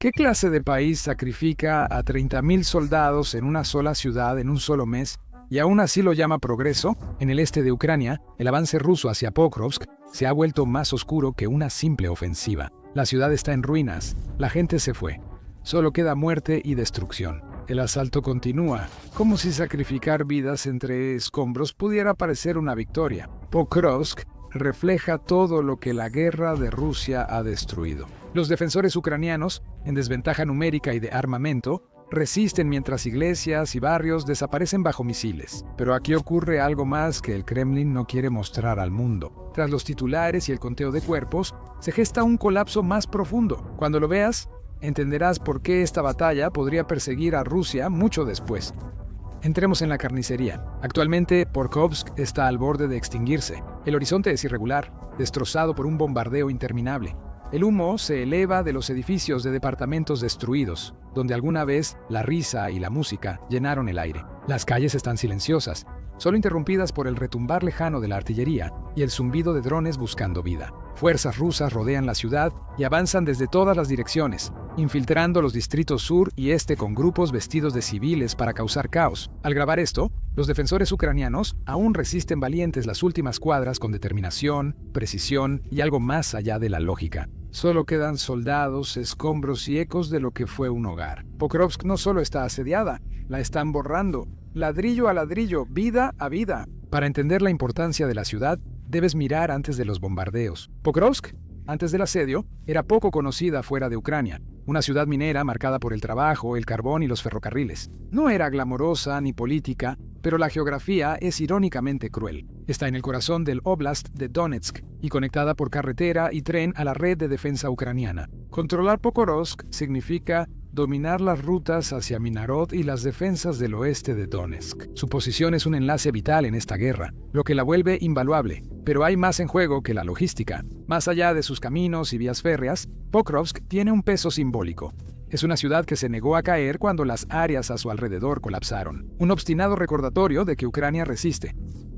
¿Qué clase de país sacrifica a 30.000 soldados en una sola ciudad en un solo mes y aún así lo llama progreso? En el este de Ucrania, el avance ruso hacia Pokrovsk se ha vuelto más oscuro que una simple ofensiva. La ciudad está en ruinas, la gente se fue. Solo queda muerte y destrucción. El asalto continúa, como si sacrificar vidas entre escombros pudiera parecer una victoria. Pokrovsk refleja todo lo que la guerra de Rusia ha destruido. Los defensores ucranianos, en desventaja numérica y de armamento, resisten mientras iglesias y barrios desaparecen bajo misiles. Pero aquí ocurre algo más que el Kremlin no quiere mostrar al mundo. Tras los titulares y el conteo de cuerpos, se gesta un colapso más profundo. Cuando lo veas, entenderás por qué esta batalla podría perseguir a Rusia mucho después. Entremos en la carnicería. Actualmente, Pokrovsk está al borde de extinguirse. El horizonte es irregular, destrozado por un bombardeo interminable. El humo se eleva de los edificios de departamentos destruidos, donde alguna vez la risa y la música llenaron el aire. Las calles están silenciosas, solo interrumpidas por el retumbar lejano de la artillería y el zumbido de drones buscando vida. Fuerzas rusas rodean la ciudad y avanzan desde todas las direcciones, infiltrando los distritos sur y este con grupos vestidos de civiles para causar caos. Al grabar esto, los defensores ucranianos aún resisten valientes las últimas cuadras con determinación, precisión y algo más allá de la lógica. Solo quedan soldados, escombros y ecos de lo que fue un hogar. Pokrovsk no solo está asediada, la están borrando, ladrillo a ladrillo, vida a vida. Para entender la importancia de la ciudad, debes mirar antes de los bombardeos. Pokrovsk, antes del asedio, era poco conocida fuera de Ucrania. Una ciudad minera marcada por el trabajo, el carbón y los ferrocarriles. No era glamorosa ni política, pero la geografía es irónicamente cruel. Está en el corazón del Oblast de Donetsk y conectada por carretera y tren a la red de defensa ucraniana. Controlar Pokrovsk significa dominar las rutas hacia Minarod y las defensas del oeste de Donetsk. Su posición es un enlace vital en esta guerra, lo que la vuelve invaluable. Pero hay más en juego que la logística. Más allá de sus caminos y vías férreas, Pokrovsk tiene un peso simbólico. Es una ciudad que se negó a caer cuando las áreas a su alrededor colapsaron. Un obstinado recordatorio de que Ucrania resiste.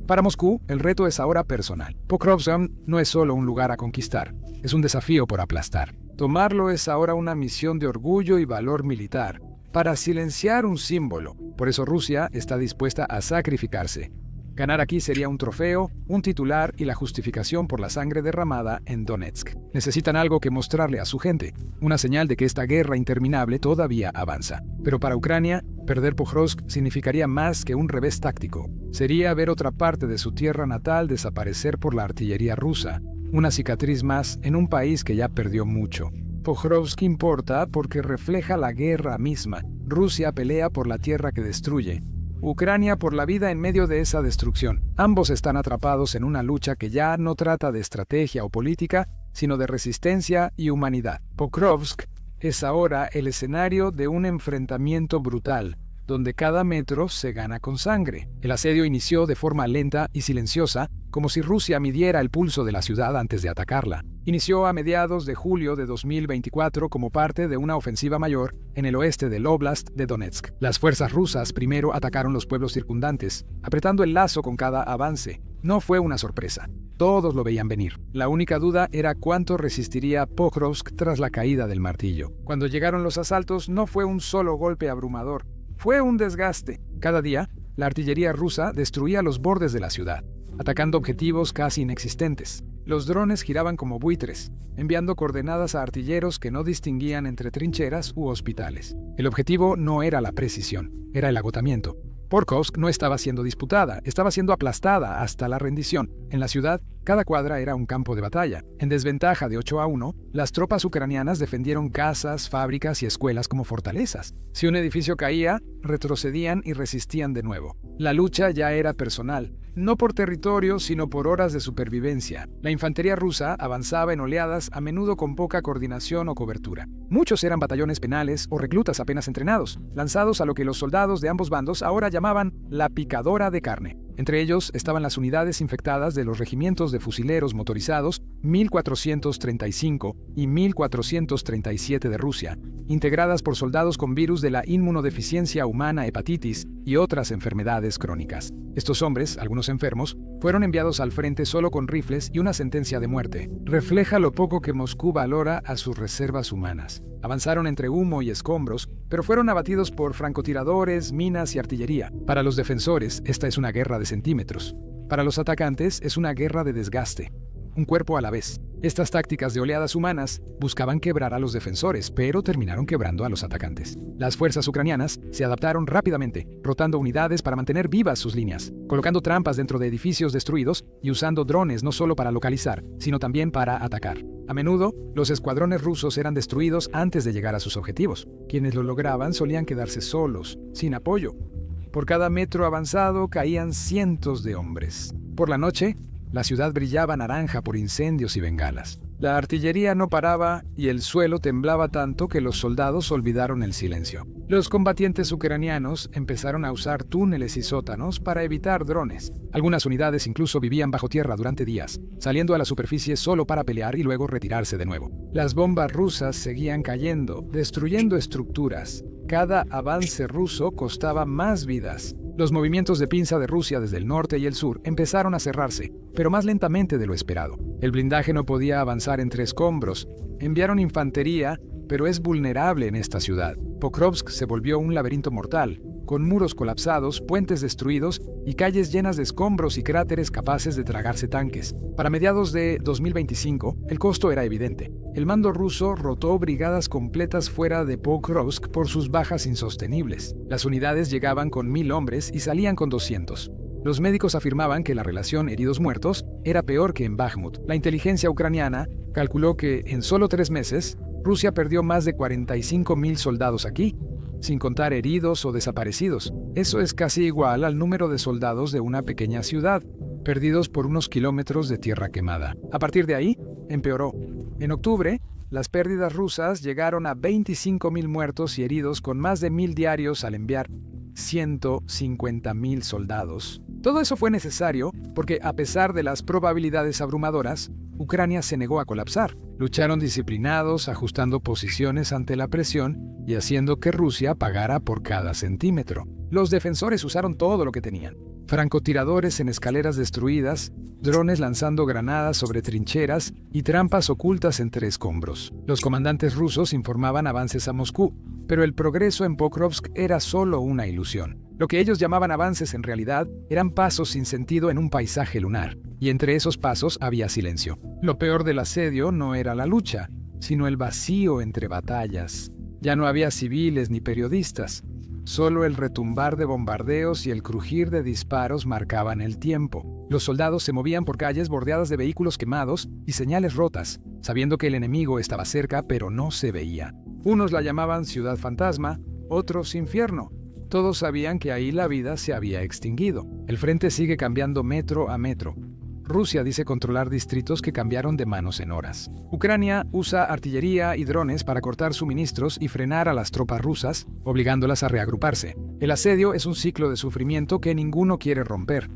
Para Moscú, el reto es ahora personal. Pokrovsk no es solo un lugar a conquistar, es un desafío por aplastar. Tomarlo es ahora una misión de orgullo y valor militar, para silenciar un símbolo. Por eso Rusia está dispuesta a sacrificarse. Ganar aquí sería un trofeo, un titular y la justificación por la sangre derramada en Donetsk. Necesitan algo que mostrarle a su gente, una señal de que esta guerra interminable todavía avanza. Pero para Ucrania, perder Pokrovsk significaría más que un revés táctico. Sería ver otra parte de su tierra natal desaparecer por la artillería rusa, una cicatriz más en un país que ya perdió mucho. Pokrovsk importa porque refleja la guerra misma. Rusia pelea por la tierra que destruye. Ucrania por la vida en medio de esa destrucción. Ambos están atrapados en una lucha que ya no trata de estrategia o política, sino de resistencia y humanidad. Pokrovsk es ahora el escenario de un enfrentamiento brutal, donde cada metro se gana con sangre. El asedio inició de forma lenta y silenciosa, como si Rusia midiera el pulso de la ciudad antes de atacarla. Inició a mediados de julio de 2024 como parte de una ofensiva mayor en el oeste del Oblast de Donetsk. Las fuerzas rusas primero atacaron los pueblos circundantes, apretando el lazo con cada avance. No fue una sorpresa. Todos lo veían venir. La única duda era cuánto resistiría Pokrovsk tras la caída del martillo. Cuando llegaron los asaltos, no fue un solo golpe abrumador. Fue un desgaste. Cada día, la artillería rusa destruía los bordes de la ciudad, atacando objetivos casi inexistentes. Los drones giraban como buitres, enviando coordenadas a artilleros que no distinguían entre trincheras u hospitales. El objetivo no era la precisión, era el agotamiento. Pokrovsk no estaba siendo disputada, estaba siendo aplastada hasta la rendición. En la ciudad, cada cuadra era un campo de batalla. En desventaja de 8-1, las tropas ucranianas defendieron casas, fábricas y escuelas como fortalezas. Si un edificio caía, retrocedían y resistían de nuevo. La lucha ya era personal, no por territorio, sino por horas de supervivencia. La infantería rusa avanzaba en oleadas, a menudo con poca coordinación o cobertura. Muchos eran batallones penales o reclutas apenas entrenados, lanzados a lo que los soldados de ambos bandos ahora llamaban la picadora de carne. Entre ellos estaban las unidades infectadas de los regimientos de fusileros motorizados 1435 y 1437 de Rusia, integradas por soldados con virus de la inmunodeficiencia humana, hepatitis y otras enfermedades crónicas. Estos hombres, algunos enfermos, fueron enviados al frente solo con rifles y una sentencia de muerte. Refleja lo poco que Moscú valora a sus reservas humanas. Avanzaron entre humo y escombros, pero fueron abatidos por francotiradores, minas y artillería. Para los defensores, esta es una guerra de centímetros. Para los atacantes, es una guerra de desgaste. Un cuerpo a la vez. Estas tácticas de oleadas humanas buscaban quebrar a los defensores, pero terminaron quebrando a los atacantes. Las fuerzas ucranianas se adaptaron rápidamente, rotando unidades para mantener vivas sus líneas, colocando trampas dentro de edificios destruidos y usando drones no solo para localizar, sino también para atacar. A menudo, los escuadrones rusos eran destruidos antes de llegar a sus objetivos. Quienes lo lograban solían quedarse solos, sin apoyo. Por cada metro avanzado caían cientos de hombres. Por la noche, la ciudad brillaba naranja por incendios y bengalas. La artillería no paraba y el suelo temblaba tanto que los soldados olvidaron el silencio. Los combatientes ucranianos empezaron a usar túneles y sótanos para evitar drones. Algunas unidades incluso vivían bajo tierra durante días, saliendo a la superficie solo para pelear y luego retirarse de nuevo. Las bombas rusas seguían cayendo, destruyendo estructuras. Cada avance ruso costaba más vidas. Los movimientos de pinza de Rusia desde el norte y el sur empezaron a cerrarse, pero más lentamente de lo esperado. El blindaje no podía avanzar entre escombros. Enviaron infantería, pero es vulnerable en esta ciudad. Pokrovsk se volvió un laberinto mortal, con muros colapsados, puentes destruidos y calles llenas de escombros y cráteres capaces de tragarse tanques. Para mediados de 2025, el costo era evidente. El mando ruso rotó brigadas completas fuera de Pokrovsk por sus bajas insostenibles. Las unidades llegaban con 1000 hombres y salían con 200. Los médicos afirmaban que la relación heridos-muertos era peor que en Bakhmut. La inteligencia ucraniana calculó que en solo 3 meses, Rusia perdió más de 45.000 soldados aquí, sin contar heridos o desaparecidos. Eso es casi igual al número de soldados de una pequeña ciudad, perdidos por unos kilómetros de tierra quemada. A partir de ahí, empeoró. En octubre, las pérdidas rusas llegaron a 25.000 muertos y heridos con más de 1.000 diarios al enviar 150.000 soldados. Todo eso fue necesario porque, a pesar de las probabilidades abrumadoras, Ucrania se negó a colapsar. Lucharon disciplinados, ajustando posiciones ante la presión y haciendo que Rusia pagara por cada centímetro. Los defensores usaron todo lo que tenían. Francotiradores en escaleras destruidas, drones lanzando granadas sobre trincheras y trampas ocultas entre escombros. Los comandantes rusos informaban avances a Moscú, pero el progreso en Pokrovsk era solo una ilusión. Lo que ellos llamaban avances en realidad eran pasos sin sentido en un paisaje lunar, y entre esos pasos había silencio. Lo peor del asedio no era la lucha, sino el vacío entre batallas. Ya no había civiles ni periodistas. Solo el retumbar de bombardeos y el crujir de disparos marcaban el tiempo. Los soldados se movían por calles bordeadas de vehículos quemados y señales rotas, sabiendo que el enemigo estaba cerca pero no se veía. Unos la llamaban ciudad fantasma, otros infierno. Todos sabían que ahí la vida se había extinguido. El frente sigue cambiando metro a metro. Rusia dice controlar distritos que cambiaron de manos en horas. Ucrania usa artillería y drones para cortar suministros y frenar a las tropas rusas, obligándolas a reagruparse. El asedio es un ciclo de sufrimiento que ninguno quiere romper.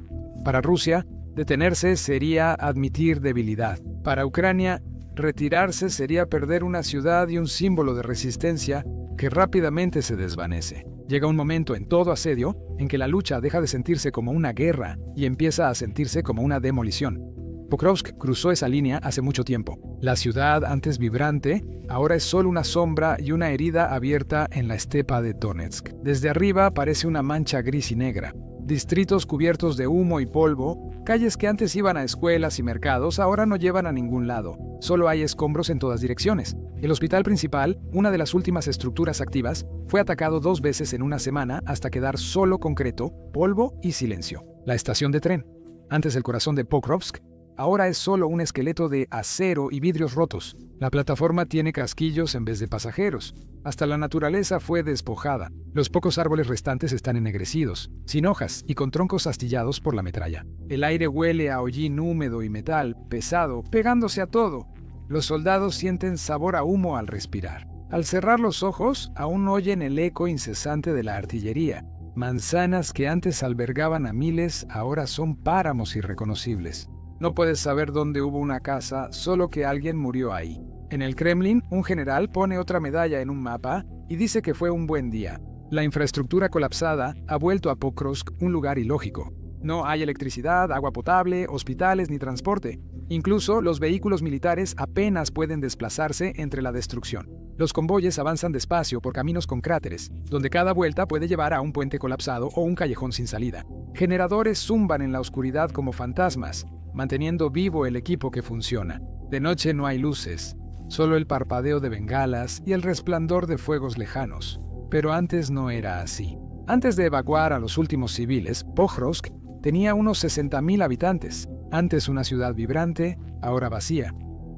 Para Rusia, detenerse sería admitir debilidad. Para Ucrania, retirarse sería perder una ciudad y un símbolo de resistencia que rápidamente se desvanece. Llega un momento en todo asedio en que la lucha deja de sentirse como una guerra y empieza a sentirse como una demolición. Pokrovsk cruzó esa línea hace mucho tiempo. La ciudad, antes vibrante, ahora es solo una sombra y una herida abierta en la estepa de Donetsk. Desde arriba parece una mancha gris y negra. Distritos cubiertos de humo y polvo, calles que antes iban a escuelas y mercados, ahora no llevan a ningún lado. Solo hay escombros en todas direcciones. El hospital principal, una de las últimas estructuras activas, fue atacado 2 veces en una semana hasta quedar solo concreto, polvo y silencio. La estación de tren, antes el corazón de Pokrovsk, ahora es solo un esqueleto de acero y vidrios rotos. La plataforma tiene casquillos en vez de pasajeros. Hasta la naturaleza fue despojada. Los pocos árboles restantes están ennegrecidos, sin hojas y con troncos astillados por la metralla. El aire huele a hollín húmedo y metal, pesado, pegándose a todo. Los soldados sienten sabor a humo al respirar. Al cerrar los ojos, aún oyen el eco incesante de la artillería. Manzanas que antes albergaban a miles, ahora son páramos irreconocibles. No puedes saber dónde hubo una casa, solo que alguien murió ahí. En el Kremlin, un general pone otra medalla en un mapa y dice que fue un buen día. La infraestructura colapsada ha vuelto a Pokrovsk un lugar ilógico. No hay electricidad, agua potable, hospitales ni transporte. Incluso los vehículos militares apenas pueden desplazarse entre la destrucción. Los convoyes avanzan despacio por caminos con cráteres, donde cada vuelta puede llevar a un puente colapsado o un callejón sin salida. Generadores zumban en la oscuridad como fantasmas, manteniendo vivo el equipo que funciona. De noche no hay luces, solo el parpadeo de bengalas y el resplandor de fuegos lejanos. Pero antes no era así. Antes de evacuar a los últimos civiles, Pokrovsk tenía unos 60.000 habitantes. Antes una ciudad vibrante, ahora vacía.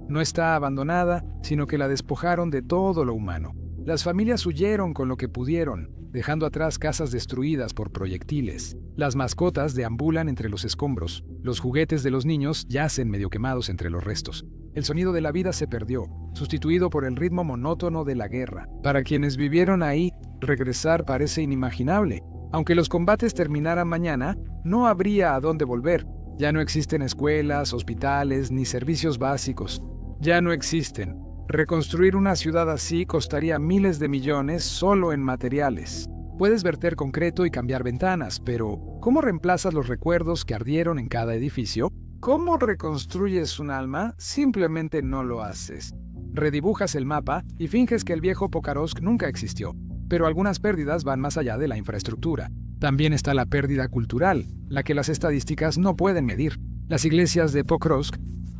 No está abandonada, sino que la despojaron de todo lo humano. Las familias huyeron con lo que pudieron, dejando atrás casas destruidas por proyectiles. Las mascotas deambulan entre los escombros. Los juguetes de los niños yacen medio quemados entre los restos. El sonido de la vida se perdió, sustituido por el ritmo monótono de la guerra. Para quienes vivieron ahí, regresar parece inimaginable. Aunque los combates terminaran mañana, no habría a dónde volver. Ya no existen escuelas, hospitales, ni servicios básicos. Ya no existen. Reconstruir una ciudad así costaría miles de millones solo en materiales. Puedes verter concreto y cambiar ventanas, pero ¿cómo reemplazas los recuerdos que ardieron en cada edificio? ¿Cómo reconstruyes un alma? Simplemente no lo haces. Redibujas el mapa y finges que el viejo Pokrovsk nunca existió. Pero algunas pérdidas van más allá de la infraestructura. También está la pérdida cultural, la que las estadísticas no pueden medir. Las iglesias de Pokrovsk,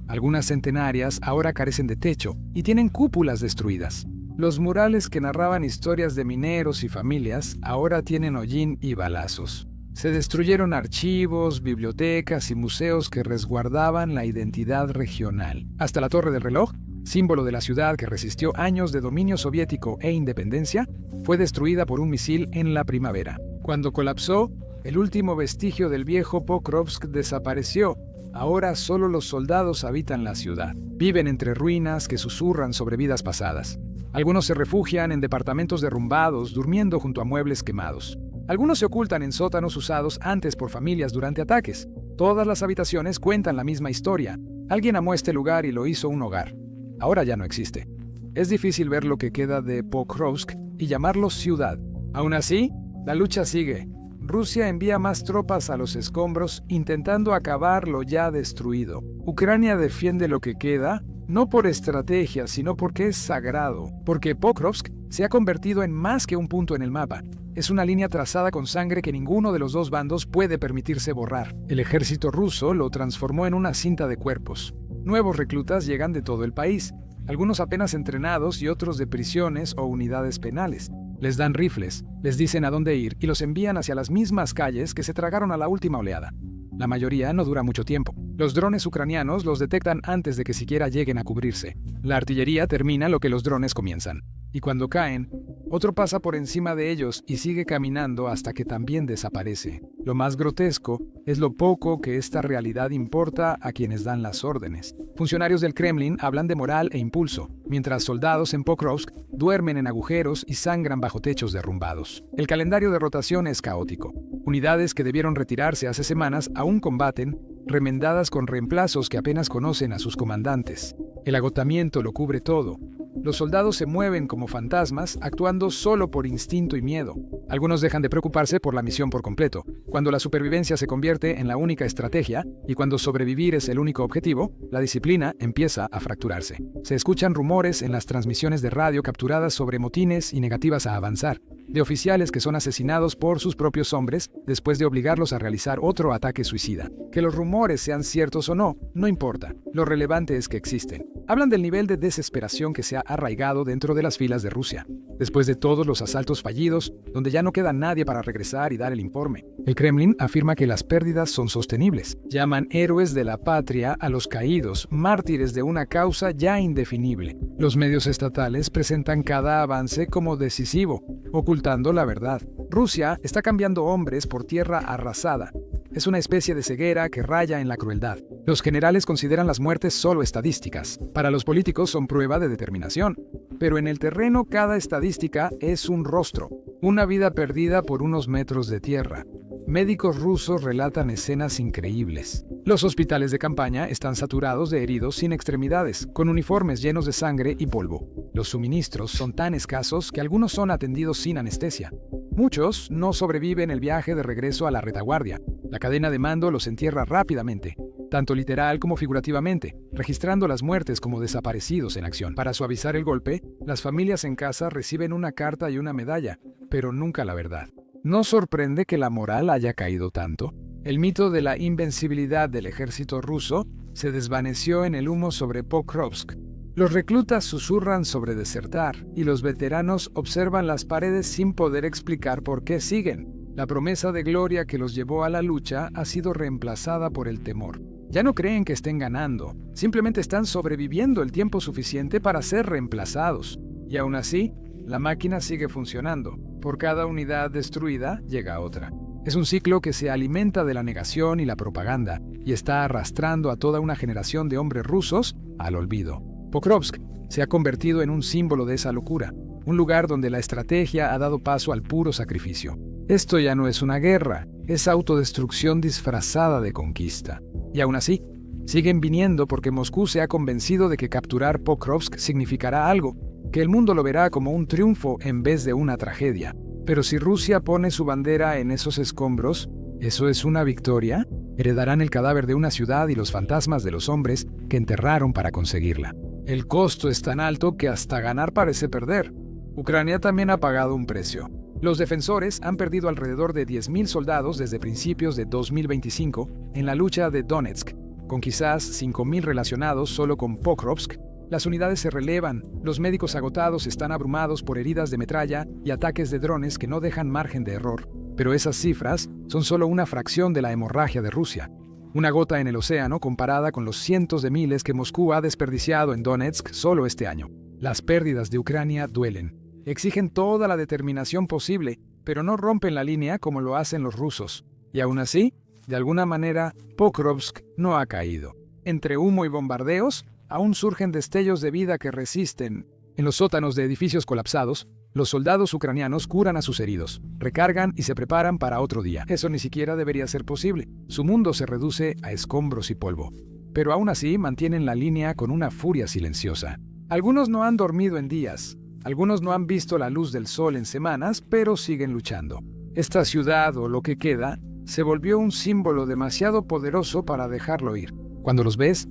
algunas centenarias, ahora carecen de techo y tienen cúpulas destruidas. Los murales que narraban historias de mineros y familias ahora tienen hollín y balazos. Se destruyeron archivos, bibliotecas y museos que resguardaban la identidad regional. Hasta la Torre del Reloj, símbolo de la ciudad que resistió años de dominio soviético e independencia, fue destruida por un misil en la primavera. Cuando colapsó, el último vestigio del viejo Pokrovsk desapareció. Ahora solo los soldados habitan la ciudad. Viven entre ruinas que susurran sobre vidas pasadas. Algunos se refugian en departamentos derrumbados, durmiendo junto a muebles quemados. Algunos se ocultan en sótanos usados antes por familias durante ataques. Todas las habitaciones cuentan la misma historia. Alguien amó este lugar y lo hizo un hogar. Ahora ya no existe. Es difícil ver lo que queda de Pokrovsk y llamarlo ciudad. Aún así, la lucha sigue. Rusia envía más tropas a los escombros intentando acabar lo ya destruido. Ucrania defiende lo que queda, no por estrategia, sino porque es sagrado. Porque Pokrovsk se ha convertido en más que un punto en el mapa. Es una línea trazada con sangre que ninguno de los dos bandos puede permitirse borrar. El ejército ruso lo transformó en una cinta de cuerpos. Nuevos reclutas llegan de todo el país, algunos apenas entrenados y otros de prisiones o unidades penales. Les dan rifles, les dicen a dónde ir y los envían hacia las mismas calles que se tragaron a la última oleada. La mayoría no dura mucho tiempo. Los drones ucranianos los detectan antes de que siquiera lleguen a cubrirse. La artillería termina lo que los drones comienzan. Y cuando caen, otro pasa por encima de ellos y sigue caminando hasta que también desaparece. Lo más grotesco es lo poco que esta realidad importa a quienes dan las órdenes. Funcionarios del Kremlin hablan de moral e impulso, mientras soldados en Pokrovsk duermen en agujeros y sangran bajo techos derrumbados. El calendario de rotación es caótico. Unidades que debieron retirarse hace semanas aún combaten, remendadas con reemplazos que apenas conocen a sus comandantes. El agotamiento lo cubre todo. Los soldados se mueven como fantasmas, actuando solo por instinto y miedo. Algunos dejan de preocuparse por la misión por completo. Cuando la supervivencia se convierte en la única estrategia y cuando sobrevivir es el único objetivo, la disciplina empieza a fracturarse. Se escuchan rumores en las transmisiones de radio capturadas sobre motines y negativas a avanzar, de oficiales que son asesinados por sus propios hombres después de obligarlos a realizar otro ataque suicida. Que los rumores sean ciertos o no, no importa. Lo relevante es que existen. Hablan del nivel de desesperación que se ha arraigado dentro de las filas de Rusia, después de todos los asaltos fallidos, donde ya no queda nadie para regresar y dar el informe. El Kremlin afirma que las pérdidas son sostenibles. Llaman héroes de la patria a los caídos, mártires de una causa ya indefinible. Los medios estatales presentan cada avance como decisivo, ocultando la verdad. Rusia está cambiando hombres por tierra arrasada. Es una especie de ceguera que raya en la crueldad. Los generales consideran las muertes solo estadísticas. Para los políticos son prueba de determinación. Pero en el terreno cada estadística es un rostro, una vida perdida por unos metros de tierra. Médicos rusos relatan escenas increíbles. Los hospitales de campaña están saturados de heridos sin extremidades, con uniformes llenos de sangre y polvo. Los suministros son tan escasos que algunos son atendidos sin anestesia. Muchos no sobreviven el viaje de regreso a la retaguardia. La cadena de mando los entierra rápidamente, tanto literal como figurativamente, registrando las muertes como desaparecidos en acción. Para suavizar el golpe, las familias en casa reciben una carta y una medalla, pero nunca la verdad. ¿No sorprende que la moral haya caído tanto? El mito de la invencibilidad del ejército ruso se desvaneció en el humo sobre Pokrovsk. Los reclutas susurran sobre desertar y los veteranos observan las paredes sin poder explicar por qué siguen. La promesa de gloria que los llevó a la lucha ha sido reemplazada por el temor. Ya no creen que estén ganando, simplemente están sobreviviendo el tiempo suficiente para ser reemplazados. Y aún así, la máquina sigue funcionando. Por cada unidad destruida, llega otra. Es un ciclo que se alimenta de la negación y la propaganda, y está arrastrando a toda una generación de hombres rusos al olvido. Pokrovsk se ha convertido en un símbolo de esa locura, un lugar donde la estrategia ha dado paso al puro sacrificio. Esto ya no es una guerra, es autodestrucción disfrazada de conquista. Y aún así, siguen viniendo porque Moscú se ha convencido de que capturar Pokrovsk significará algo, que el mundo lo verá como un triunfo en vez de una tragedia. Pero si Rusia pone su bandera en esos escombros, ¿eso es una victoria? Heredarán el cadáver de una ciudad y los fantasmas de los hombres que enterraron para conseguirla. El costo es tan alto que hasta ganar parece perder. Ucrania también ha pagado un precio. Los defensores han perdido alrededor de 10.000 soldados desde principios de 2025 en la lucha de Donetsk, con quizás 5.000 relacionados solo con Pokrovsk. Las unidades se relevan, los médicos agotados están abrumados por heridas de metralla y ataques de drones que no dejan margen de error. Pero esas cifras son solo una fracción de la hemorragia de Rusia. Una gota en el océano comparada con los cientos de miles que Moscú ha desperdiciado en Donetsk solo este año. Las pérdidas de Ucrania duelen. Exigen toda la determinación posible, pero no rompen la línea como lo hacen los rusos. Y aún así, de alguna manera, Pokrovsk no ha caído. Entre humo y bombardeos, aún surgen destellos de vida que resisten. En los sótanos de edificios colapsados, los soldados ucranianos curan a sus heridos, recargan y se preparan para otro día. Eso ni siquiera debería ser posible. Su mundo se reduce a escombros y polvo. Pero aún así mantienen la línea con una furia silenciosa. Algunos no han dormido en días, algunos no han visto la luz del sol en semanas, pero siguen luchando. Esta ciudad, o lo que queda, se volvió un símbolo demasiado poderoso para dejarlo ir. Cuando los ves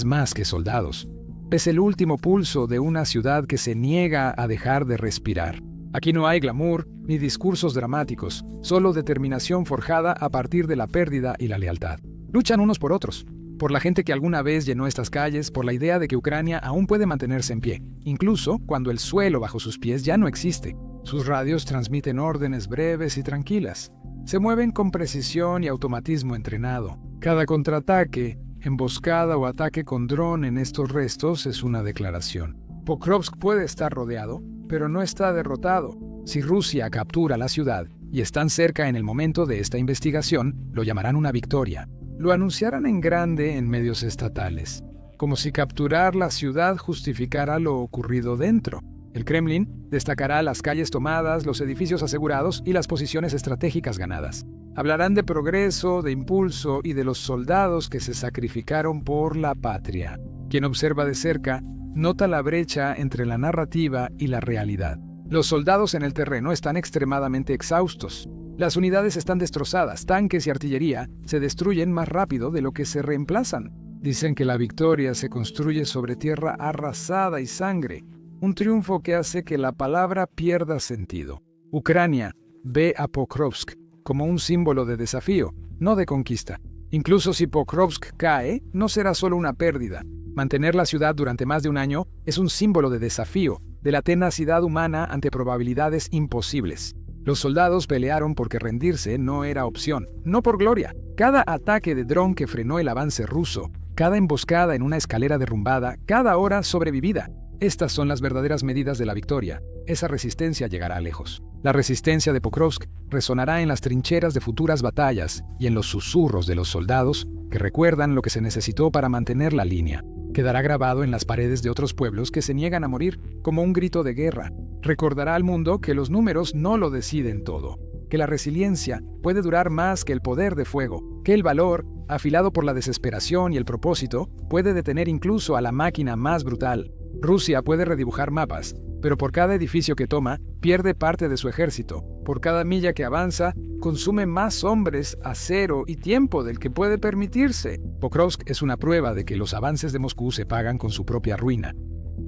más que soldados. Ves el último pulso de una ciudad que se niega a dejar de respirar. Aquí no hay glamour ni discursos dramáticos, solo determinación forjada a partir de la pérdida y la lealtad. Luchan unos por otros, por la gente que alguna vez llenó estas calles, por la idea de que Ucrania aún puede mantenerse en pie, incluso cuando el suelo bajo sus pies ya no existe. Sus radios transmiten órdenes breves y tranquilas. Se mueven con precisión y automatismo entrenado. Cada contraataque, emboscada o ataque con dron en estos restos es una declaración. Pokrovsk puede estar rodeado, pero no está derrotado. Si Rusia captura la ciudad y están cerca en el momento de esta investigación, lo llamarán una victoria. Lo anunciarán en grande en medios estatales, como si capturar la ciudad justificara lo ocurrido dentro. El Kremlin destacará las calles tomadas, los edificios asegurados y las posiciones estratégicas ganadas. Hablarán de progreso, de impulso y de los soldados que se sacrificaron por la patria. Quien observa de cerca nota la brecha entre la narrativa y la realidad. Los soldados en el terreno están extremadamente exhaustos. Las unidades están destrozadas, tanques y artillería se destruyen más rápido de lo que se reemplazan. Dicen que la victoria se construye sobre tierra arrasada y sangre, un triunfo que hace que la palabra pierda sentido. Ucrania ve a Pokrovsk como un símbolo de desafío, no de conquista. Incluso si Pokrovsk cae, no será solo una pérdida. Mantener la ciudad durante más de un año es un símbolo de desafío, de la tenacidad humana ante probabilidades imposibles. Los soldados pelearon porque rendirse no era opción, no por gloria. Cada ataque de dron que frenó el avance ruso, cada emboscada en una escalera derrumbada, cada hora sobrevivida. Estas son las verdaderas medidas de la victoria. Esa resistencia llegará lejos. La resistencia de Pokrovsk resonará en las trincheras de futuras batallas y en los susurros de los soldados que recuerdan lo que se necesitó para mantener la línea. Quedará grabado en las paredes de otros pueblos que se niegan a morir como un grito de guerra. Recordará al mundo que los números no lo deciden todo, que la resiliencia puede durar más que el poder de fuego, que el valor, afilado por la desesperación y el propósito, puede detener incluso a la máquina más brutal. Rusia puede redibujar mapas, pero por cada edificio que toma, pierde parte de su ejército. Por cada milla que avanza, consume más hombres, acero y tiempo del que puede permitirse. Pokrovsk es una prueba de que los avances de Moscú se pagan con su propia ruina.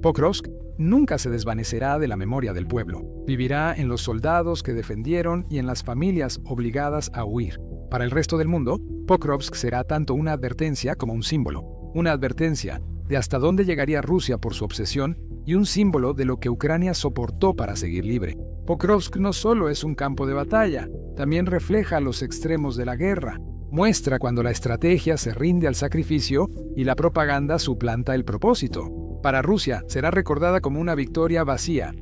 Pokrovsk nunca se desvanecerá de la memoria del pueblo. Vivirá en los soldados que defendieron y en las familias obligadas a huir. Para el resto del mundo, Pokrovsk será tanto una advertencia como un símbolo. Una advertencia de hasta dónde llegaría Rusia por su obsesión y un símbolo de lo que Ucrania soportó para seguir libre. Pokrovsk no solo es un campo de batalla, también refleja los extremos de la guerra. Muestra cuando la estrategia se rinde al sacrificio y la propaganda suplanta el propósito. Para Rusia será recordada como una victoria vacía.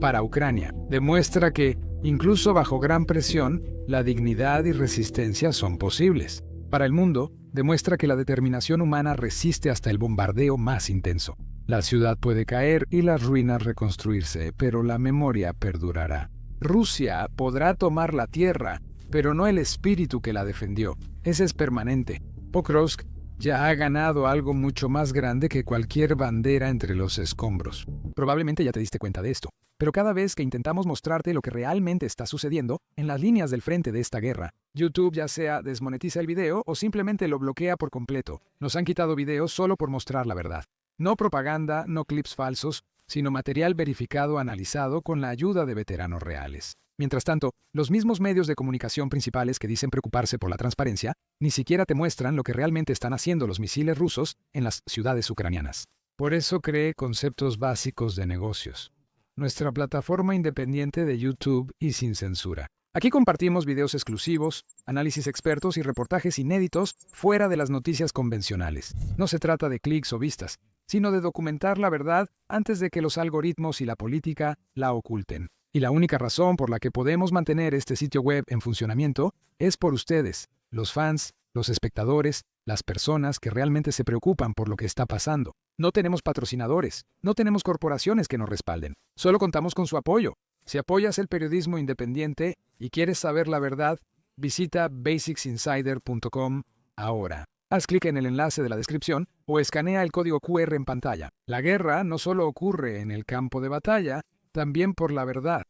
Para Ucrania, demuestra que, incluso bajo gran presión, la dignidad y resistencia son posibles. Para el mundo, demuestra que la determinación humana resiste hasta el bombardeo más intenso. La ciudad puede caer y las ruinas reconstruirse, pero la memoria perdurará. Rusia podrá tomar la tierra, pero no el espíritu que la defendió. Ese es permanente. Pokrovsk ya ha ganado algo mucho más grande que cualquier bandera entre los escombros. Probablemente ya te diste cuenta de esto, pero cada vez que intentamos mostrarte lo que realmente está sucediendo en las líneas del frente de esta guerra, YouTube ya sea desmonetiza el video o simplemente lo bloquea por completo. Nos han quitado videos solo por mostrar la verdad. No propaganda, no clips falsos, sino material verificado, analizado con la ayuda de veteranos reales. Mientras tanto, los mismos medios de comunicación principales que dicen preocuparse por la transparencia, ni siquiera te muestran lo que realmente están haciendo los misiles rusos en las ciudades ucranianas. Por eso creé Conceptos Básicos de Negocios, nuestra plataforma independiente de YouTube y sin censura. Aquí compartimos videos exclusivos, análisis expertos y reportajes inéditos fuera de las noticias convencionales. No se trata de clics o vistas, sino de documentar la verdad antes de que los algoritmos y la política la oculten. Y la única razón por la que podemos mantener este sitio web en funcionamiento es por ustedes, los fans, los espectadores, las personas que realmente se preocupan por lo que está pasando. No tenemos patrocinadores, no tenemos corporaciones que nos respalden. Solo contamos con su apoyo. Si apoyas el periodismo independiente y quieres saber la verdad, visita basicsinsider.com ahora. Haz clic en el enlace de la descripción o escanea el código QR en pantalla. La guerra no solo ocurre en el campo de batalla, también por la verdad.